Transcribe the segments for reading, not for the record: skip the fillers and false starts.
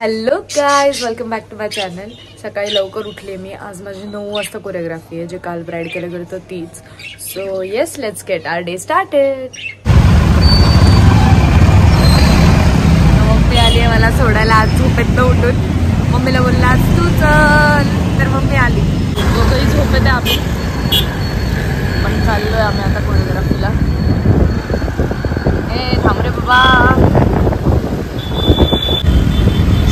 Hello guys, welcome back to my channel. सकाळी लवकर उठले मी. आज माझी 9 वाजता कोरिओग्राफी आहे, जे काल ब्राईड केलं गेलं तर तीच. So yes, let's get our day started. Mummy आली आहे मला सोडायला आज झोपेतनं उठून. मम्मीला बोलला आज तू चल, तर मम्मी आली. दोघंही झोपेत आहे आम्ही, पण चाललोय आम्ही आता कोरिओग्राफीला. ए थांब रे बाबा.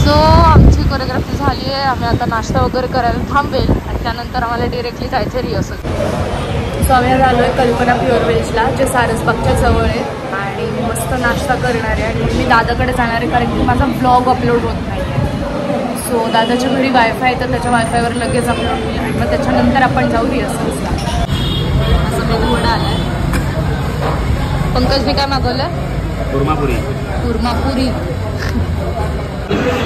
सो आमची कोरिओग्राफी झाली आहे. आम्ही आता नाश्ता वगैरे करायला थांबेल आणि त्यानंतर आम्हाला डिरेक्टली जायचं रिहर्सल. सो आम्ही आलो आहे कल्पना प्युअर वेजला, जे सारसबागच्या जवळ आहे, आणि मस्त नाश्ता करणार आहे. आणि मी दादाकडे जाणार आहे कारण की माझा ब्लॉग अपलोड होत नाही आहे. सो दादाच्या घरी वायफाय आहे, तर त्याच्या वायफायवर लगेच अपलोड होईल आणि मग त्याच्यानंतर आपण जाऊ रिहर्सलला. असं मेनू वडा आला आहे. पंकजने काय मागवलं? कुर्मापुरी. कुर्मापुरी.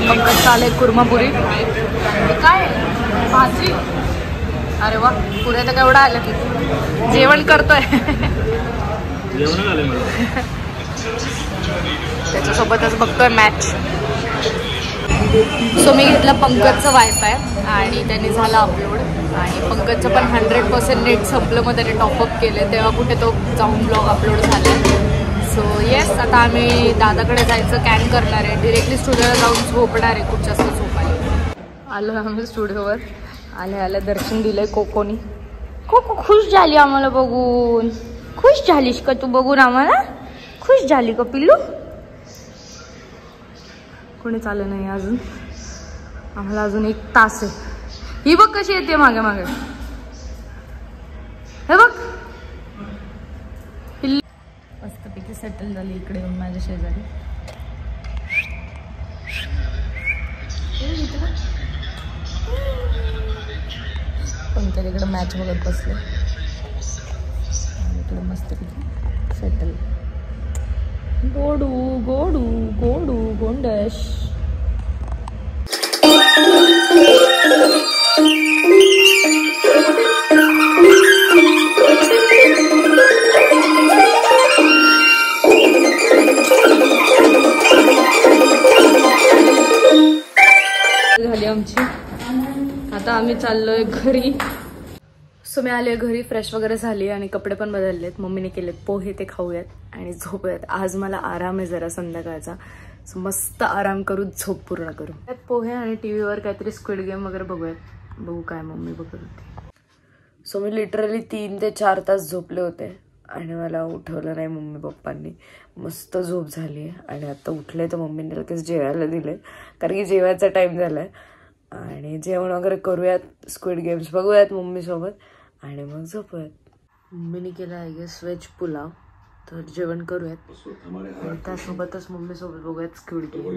पंकज आले कुर्मापुरी. काय भाजी? अरे वा, पुऱ्या तर केवढा आल्या की जेवण करतोय. त्याच्यासोबतच बघतोय मॅच. सो मी घेतलं पंकजचं वायफाय आणि त्यांनी झालं अपलोड. आणि पंकजचं पण 100% नेट संपलं, मग त्याने टॉपअप केलं, तेव्हा कुठे तो जाऊन ब्लॉग अपलोड झाला. सो येस, आता आम्ही दादाकडे जायचं, कॅन करणार आहे, डिरेक्टली स्टुडिओला जाऊन झोपणार आहे. खूप जास्त झोपायला आलो आम्ही स्टुडिओवर. आल्या दर्शन दिलंय कोकोनी. कोको खुश झाली आम्हाला बघून. खुश झालीस का तू बघून आम्हाला? खुश झाली का पिल्लू? कोणीच आलं नाही अजून. आम्हाला अजून 1 तास आहे. ही बघ कशी येते मागे मागे. हे बघ मस्तपैकी सेटल झाली इकडे येऊन माझ्या शेजारी. पंकज इकडे मॅच बघत बसले. इकडे मस्तपैकी सेटल. गोडू गोडू गोडू गोंडश. झाली आमची. आता आम्ही चाललोय घरी. सो मी आले घरी, फ्रेश वगैरे झाली आणि कपडे पण बदललेत. मम्मीने केलेत पोहे, ते खाऊयात आणि झोपूयात. आज मला आराम आहे जरा संध्याकाळचा. सो मस्त आराम करू, झोप पूर्ण करू. पोहे आणि टीव्हीवर काहीतरी स्क्विड गेम वगैरे बघूयात. बघू काय मम्मी बघत होती. सो मी लिटरली 3 ते 4 तास झोपले होते आणि मला उठवलं नाही मम्मी पप्पांनी. मस्त झोप झाली आहे आणि आता उठले तर मम्मीने लगेच जेवायला दिले, कारण की जेवायचा टाईम झाला आहे. आणि जेवण वगैरे करूयात, स्क्विड गेम्स बघूयात मम्मीसोबत आणि मग झोपूयात. मम्मीने केला आय गेस व्हेज पुलाव, तर जेवण करूयात आणि त्यासोबतच मम्मीसोबत बघूयात स्क्विड गेम.